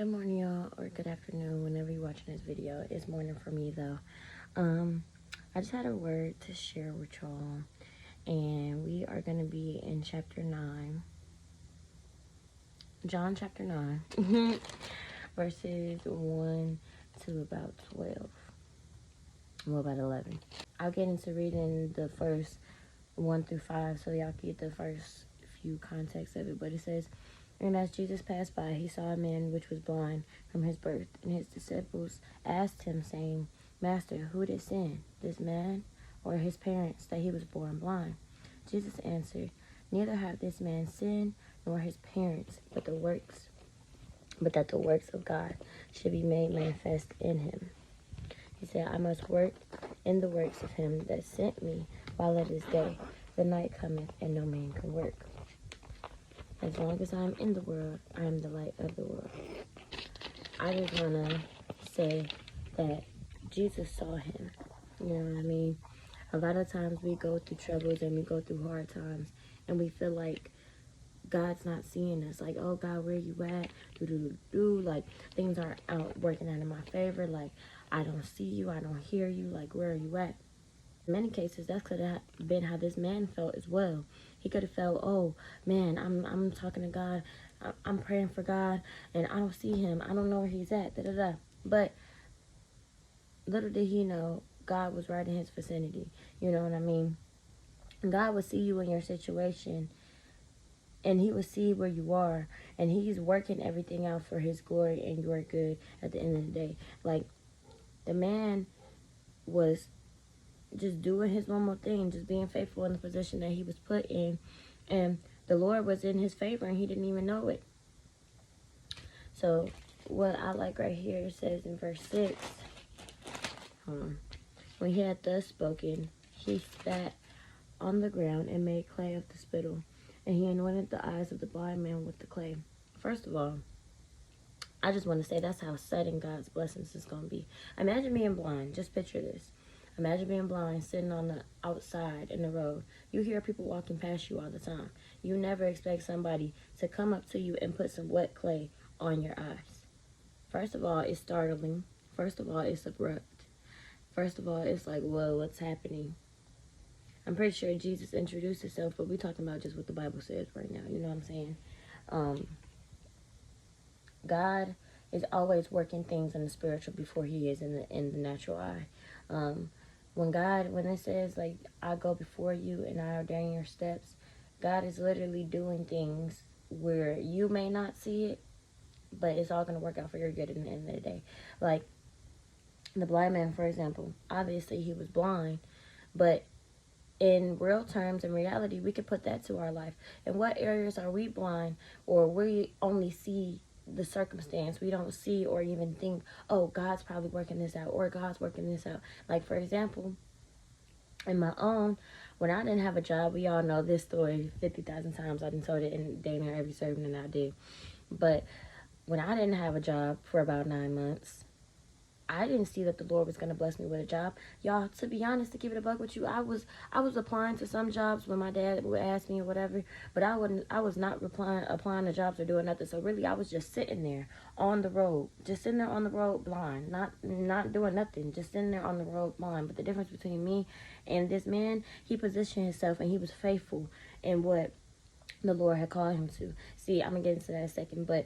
Good morning, y'all, or good afternoon, whenever you're watching this video. It's morning for me, though. I just had a word to share with y'all, and we are going to be in chapter 9. John chapter 9, verses 1 to about 12. Well, about 11. I'll get into reading the first 1 through 5, so y'all get the first few context of it. But it says, "And as Jesus passed by, he saw a man which was blind from his birth. And his disciples asked him, saying, Master, who did sin, this man or his parents, that he was born blind? Jesus answered, Neither have this man sinned, nor his parents, but that the works of God should be made manifest in him. He said, I must work in the works of him that sent me while it is day. The night cometh, and no man can work. As long as I am in the world, I am the light of the world." I just want to say that Jesus saw him. You know what I mean? A lot of times we go through troubles and we go through hard times, and we feel like God's not seeing us. Like, oh, God, where you at? Like, things aren't out working out in my favor. Like, I don't see you. I don't hear you. Like, where are you at? In many cases, that could have been how this man felt as well. He could have felt, oh, man, I'm talking to God. I'm praying for God, and I don't see him. I don't know where he's at. But little did he know, God was right in his vicinity. You know what I mean? God will see you in your situation, and he will see where you are, and he's working everything out for his glory and your good at the end of the day. Like, the man was just doing his normal thing, just being faithful in the position that he was put in, and the Lord was in his favor, and he didn't even know it. So what I like right here, it says in verse 6, when he had thus spoken, he spat on the ground and made clay of the spittle, and he anointed the eyes of the blind man with the clay. First of all, I just want to say that's how sudden God's blessings is going to be. Imagine being blind. Just picture this. Imagine being blind, sitting on the outside in the road. You hear people walking past you all the time. You never expect somebody to come up to you and put some wet clay on your eyes. First of all, it's startling. First of all, it's abrupt. First of all, it's like, whoa, what's happening? I'm pretty sure Jesus introduced himself, but we're talking about just what the Bible says right now. You know what I'm saying? God is always working things in the spiritual before he is in the natural eye. When it says, like, I go before you and I ordain your steps, God is literally doing things where you may not see it, but it's all going to work out for your good in the end of the day. Like, the blind man, for example, obviously he was blind, but in real terms, in reality, we could put that to our life. In what areas are we blind, or we only see the circumstance? We don't see or even think, oh, God's probably working this out, or God's working this out. Like, for example, in my own, when I didn't have a job, we all know this story 50,000 times. I done told it in damn near every sermon that I did. But when I didn't have a job for about 9 months, I didn't see that the Lord was going to bless me with a job. Y'all, to be honest, to keep it a buck with you, I was applying to some jobs when my dad would ask me or whatever, but I was not applying to jobs or doing nothing. So really, I was just sitting there on the road, blind, not doing nothing, just sitting there on the road blind. But the difference between me and this man, he positioned himself and he was faithful in what the Lord had called him to. See, I'm going to get into that in a second, but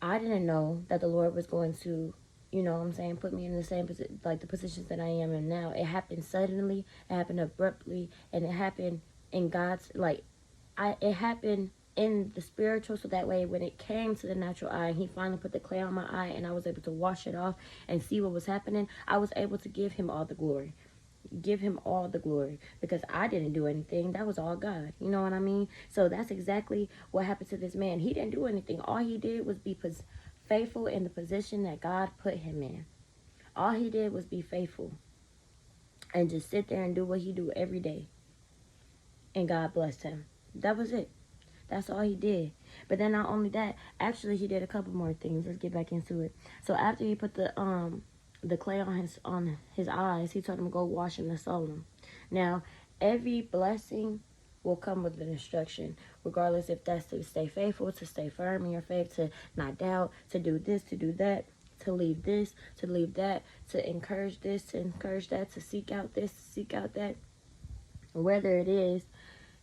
I didn't know that the Lord was going to, you know what I'm saying, put me in the same position, like the positions that I am in now. It happened suddenly, it happened abruptly, and it happened in God's, it happened in the spiritual, so that way when it came to the natural eye, and he finally put the clay on my eye, and I was able to wash it off and see what was happening, I was able to give him all the glory. Give him all the glory, because I didn't do anything. That was all God. You know what I mean? So that's exactly what happened to this man. He didn't do anything. All he did was be faithful in the position that God put him in. All he did was be faithful and just sit there and do what he do every day. And God blessed him. That was it. That's all he did. But then not only that, actually he did a couple more things. Let's get back into it. So after he put the clay on his eyes, he told him to go wash him and soul him. Now, every blessing will come with an instruction, regardless if that's to stay faithful, to stay firm in your faith, to not doubt, to do this, to do that, to leave this, to leave that, to encourage this, to encourage that, to seek out this, to seek out that. Whether it is,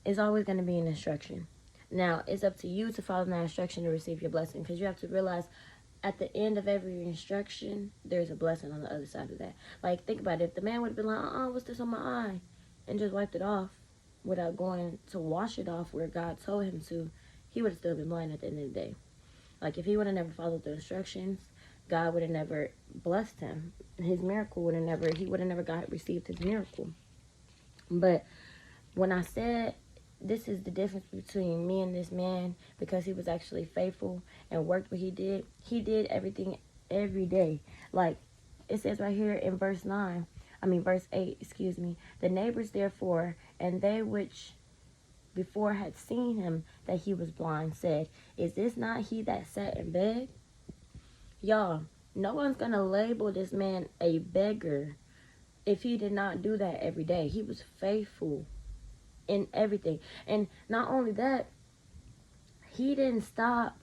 it's always going to be an instruction. Now, it's up to you to follow that instruction to receive your blessing, because you have to realize at the end of every instruction, there's a blessing on the other side of that. Like, think about it. If the man would have been like, what's this on my eye? And just wiped it off without going to wash it off where God told him to, he would have still been blind at the end of the day. Like, if he would have never followed the instructions, God would have never blessed him. His miracle would have never, he would have never received his miracle. But when I said this is the difference between me and this man, because he was actually faithful and worked what he did everything every day. Like it says right here in verse 8, excuse me. The neighbors therefore, and they which before had seen him that he was blind, said, is this not he that sat and begged? Y'all, no one's gonna label this man a beggar if he did not do that every day. He was faithful in everything. And not only that, he didn't stop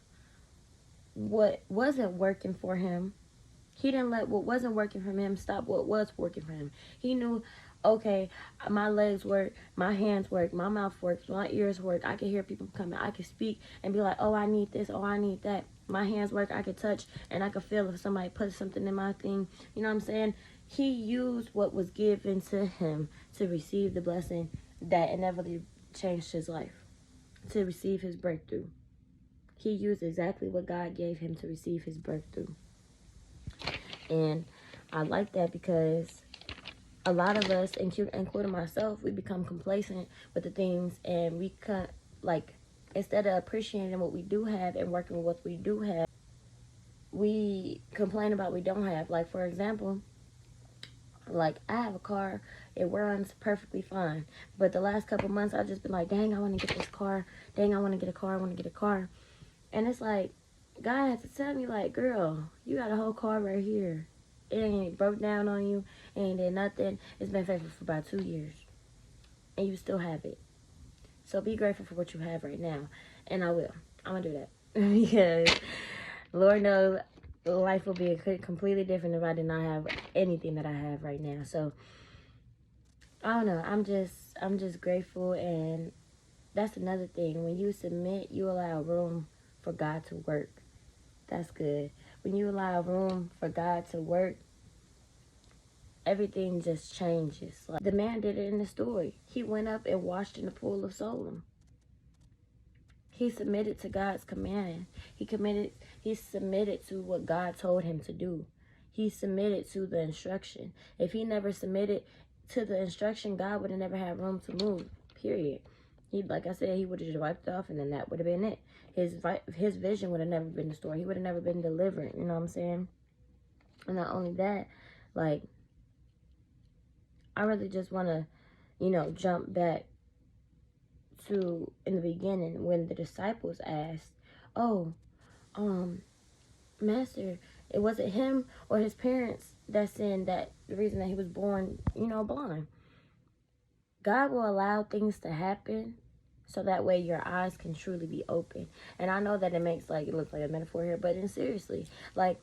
what wasn't working for him. He didn't let what wasn't working for him stop what was working for him. He knew, okay, my legs work, my hands work, my mouth works, my ears work. I can hear people coming. I can speak and be like, oh, I need this, oh, I need that. My hands work, I can touch, and I can feel if somebody puts something in my thing. You know what I'm saying? He used what was given to him to receive the blessing that inevitably changed his life, to receive his breakthrough. He used exactly what God gave him to receive his breakthrough. And I like that, because a lot of us, including myself, we become complacent with the things, and we can't, like, instead of appreciating what we do have and working with what we do have, we complain about what we don't have. Like, for example, like, I have a car, it runs perfectly fine, but the last couple months I've just been like, dang, I want to get this car, dang, I want to get a car, I want to get a car. And it's like, God has to tell me, like, girl, you got a whole car right here. It ain't broke down on you, it ain't did nothing. It's been faithful for about 2 years, and you still have it. So be grateful for what you have right now. And I will. I'm going to do that. Because Lord knows life will be completely different if I did not have anything that I have right now. So I don't know. I'm just grateful. And that's another thing. When you submit, you allow room for God to work. That's good. When you allow room for God to work, everything just changes. Like the man did it in the story. He went up and washed in the pool of Siloam. He submitted to God's command. He submitted to what God told him to do. He submitted to the instruction. If he never submitted to the instruction, God would have never had room to move, period. Like I said, he would have just wiped it off, and then that would have been it. His vision would have never been restored. He would have never been delivered. You know what I'm saying? And not only that, like, I really just want to, jump back to in the beginning when the disciples asked, oh, Master, it wasn't him or his parents that sinned, that the reason that he was born, blind. God will allow things to happen so that way your eyes can truly be open. And I know that it looks like a metaphor here, but seriously, like,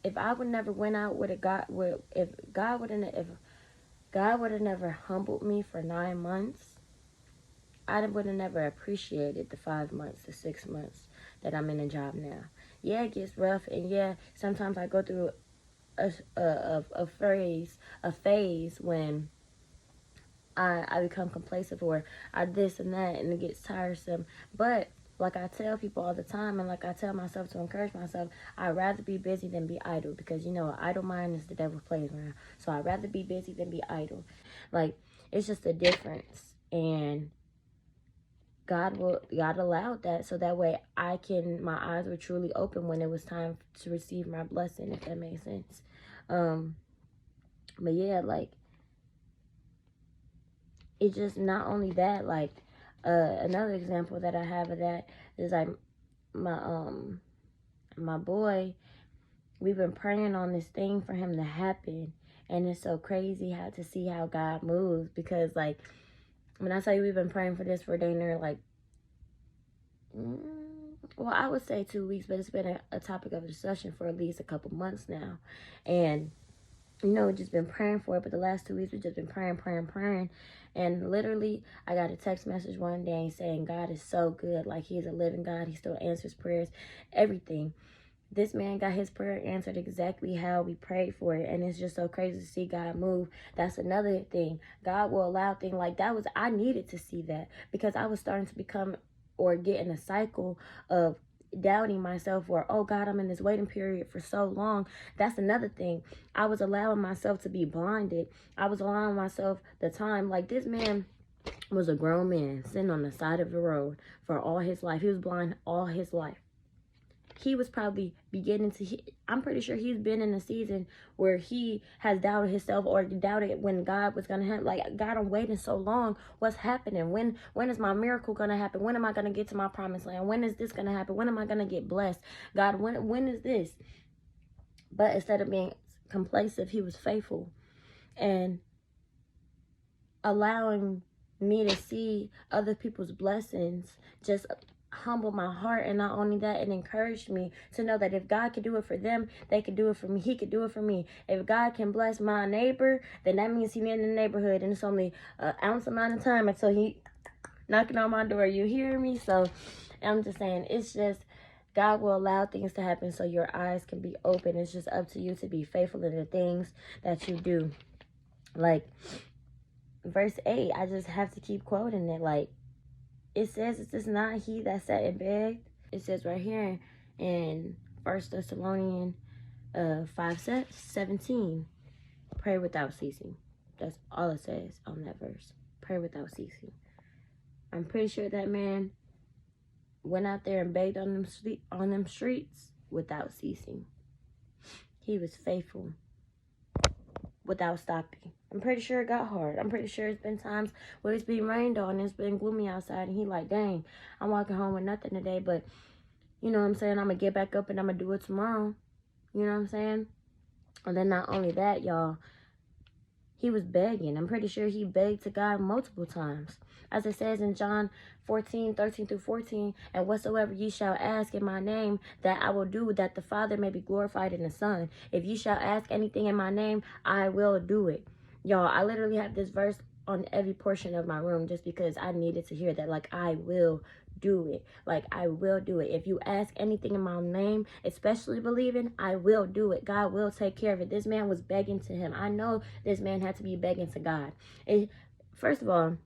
if I would never went out with if God would have never humbled me for 9 months, I would have never appreciated the 5 months, the 6 months that I'm in a job now. Yeah, it gets rough, and yeah, sometimes I go through a phase when I become complacent, or I this and that, and it gets tiresome. But like I tell people all the time, and like I tell myself to encourage myself, I'd rather be busy than be idle, because an idle mind is the devil's playground. So I'd rather be busy than be idle. Like, it's just a difference. And God allowed that so that way my eyes were truly open when it was time to receive my blessing, if that makes sense. But yeah, like, it just, not only that, like, another example that I have of that is, like, my boy, we've been praying on this thing for him to happen, and it's so crazy to see how God moves, because, like, When I tell you we've been praying for this for dang near like, well, I would say 2 weeks, but it's been a topic of discussion for at least a couple months now. And, you know, we've just been praying for it. But the last 2 weeks, we've just been praying. And literally, I got a text message one day saying God is so good. Like, he's a living God. He still answers prayers, everything. This man got his prayer answered exactly how we prayed for it. And it's just so crazy to see God move. That's another thing. God will allow things like that. I needed to see that, because I was starting to become or get in a cycle of doubting myself, or, oh God, I'm in this waiting period for so long. That's another thing. I was allowing myself to be blinded. I was allowing myself the time. Like, this man was a grown man sitting on the side of the road for all his life. He was blind all his life. He was probably beginning to, I'm pretty sure he's been in a season where he has doubted himself, or doubted when God was going to happen. Like, God, I'm waiting so long. What's happening? When is my miracle going to happen? When am I going to get to my promised land? When is this going to happen? When am I going to get blessed? God, when is this? But instead of being complacent, he was faithful and allowing me to see other people's blessings just humble my heart. And not only that, it encouraged me to know that if God could do it for them, they could do it for me. He could do it for me. If God can bless my neighbor, then that means he's in the neighborhood, and it's only an ounce amount of time until he knocking on my door. You hear me? So I'm just saying, it's just God will allow things to happen so your eyes can be open. It's just up to you to be faithful in the things that you do. Like verse 8, I just have to keep quoting it. Like, it says, "Is this not he that sat and begged?" It says right here in 1 Thessalonians 5:17, pray without ceasing. That's all it says on that verse. Pray without ceasing. I'm pretty sure that man went out there and begged on them streets without ceasing. He was faithful without stopping. I'm pretty sure it got hard. I'm pretty sure it's been times where it's been rained on and it's been gloomy outside, and he like, dang, I'm walking home with nothing today, but you know what I'm saying, I'm gonna get back up and I'm gonna do it tomorrow. You know what I'm saying? And then not only that, y'all, he was begging. I'm pretty sure he begged to God multiple times. As it says in John 14:13-14, "And whatsoever ye shall ask in my name, that I will do, that the Father may be glorified in the Son. If ye shall ask anything in my name, I will do it." Y'all, I literally have this verse on every portion of my room just because I needed to hear that. Like, I will do it. Like, I will do it. If you ask anything in my name, especially believing, I will do it. God will take care of it. This man was begging to him. I know this man had to be begging to God. First of all,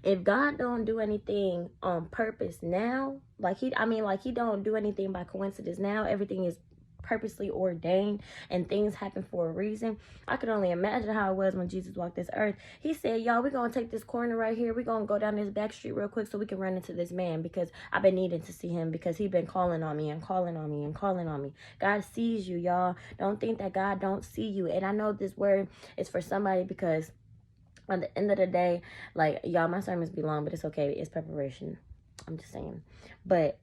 if God don't do anything on purpose now, like he don't do anything by coincidence now, everything is purposely ordained and things happen for a reason. I could only imagine how it was when Jesus walked this earth. He said, y'all, we're going to take this corner right here. We're going to go down this back street real quick so we can run into this man, because I've been needing to see him, because he's been calling on me and calling on me and calling on me. God sees you, y'all. Don't think that God don't see you. And I know this word is for somebody, because at the end of the day, like, y'all, my sermons be long, but it's okay. It's preparation. I'm just saying. But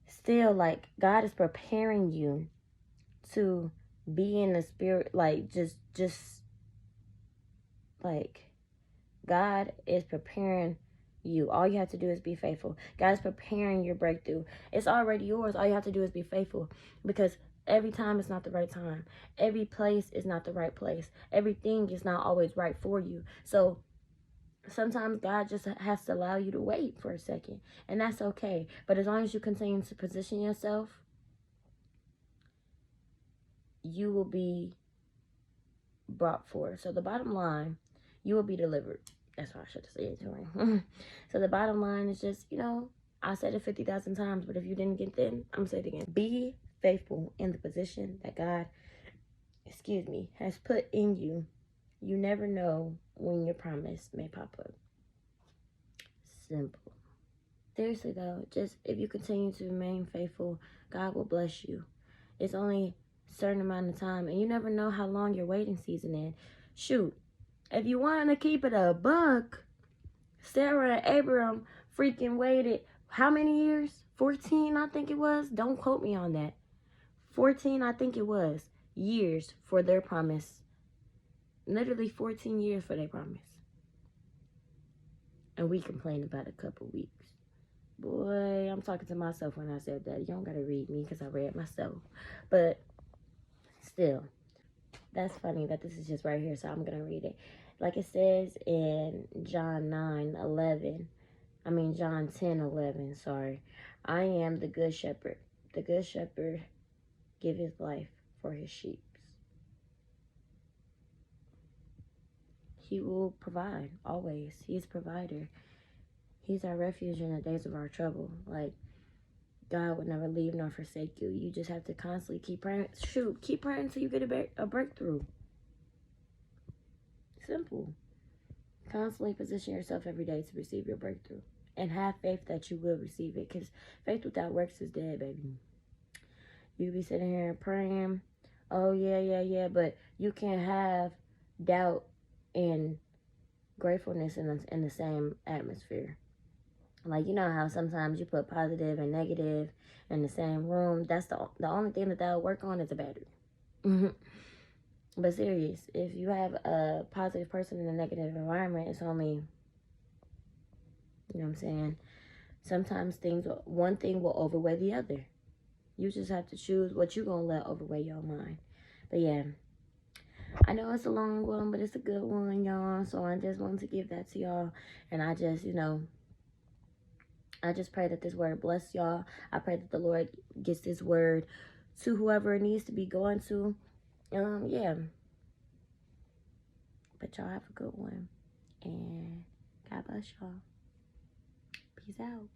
still, like, God is preparing you to be in the spirit. Like, just like, God is preparing you. All you have to do is be faithful. God is preparing your breakthrough. It's already yours. All you have to do is be faithful, because every time is not the right time. Every place is not the right place. Everything is not always right for you. So sometimes God just has to allow you to wait for a second, and that's okay. But as long as you continue to position yourself, you will be brought forth. So the bottom line, you will be delivered. That's what I should say it to him. So the bottom line is just, you know, I said it 50,000 times, but if you didn't get that, I'm going to say it again. Be faithful in the position that God, has put in you. You never know when your promise may pop up. Simple. Seriously though, just if you continue to remain faithful, God will bless you. It's only a certain amount of time, and you never know how long your waiting season is. Shoot, if you want to keep it a buck, Sarah and Abraham freaking waited how many years? 14, I think it was. Don't quote me on that. 14, I think it was, years for their promise. Literally 14 years for their promise. And we complain about a couple weeks. Boy, I'm talking to myself when I said that. You don't gotta read me because I read myself. But still, that's funny that this is just right here, so I'm gonna read it. Like it says in John 10:11, sorry. I am the good shepherd. The good shepherd give his life for his sheep. He will provide always. He's provider. He's our refuge in the days of our trouble. Like, God would never leave nor forsake you. You just have to constantly keep praying. Keep praying until you get a breakthrough. Simple. Constantly position yourself every day to receive your breakthrough. And have faith that you will receive it. Because faith without works is dead, baby. You be sitting here and praying. Oh, yeah. But you can't have doubt and gratefulness in the same atmosphere. Like, you know how sometimes you put positive and negative in the same room. That's the only thing that'll work on is a battery. But serious, if you have a positive person in a negative environment, it's only, you know what I'm saying? Sometimes one thing will overweigh the other. You just have to choose what you're going to let overweigh your mind. But yeah, I know it's a long one, but it's a good one, y'all. So I just wanted to give that to y'all. And I just, I just pray that this word bless y'all. I pray that the Lord gets this word to whoever it needs to be going to. Yeah. But y'all have a good one. And God bless y'all. Peace out.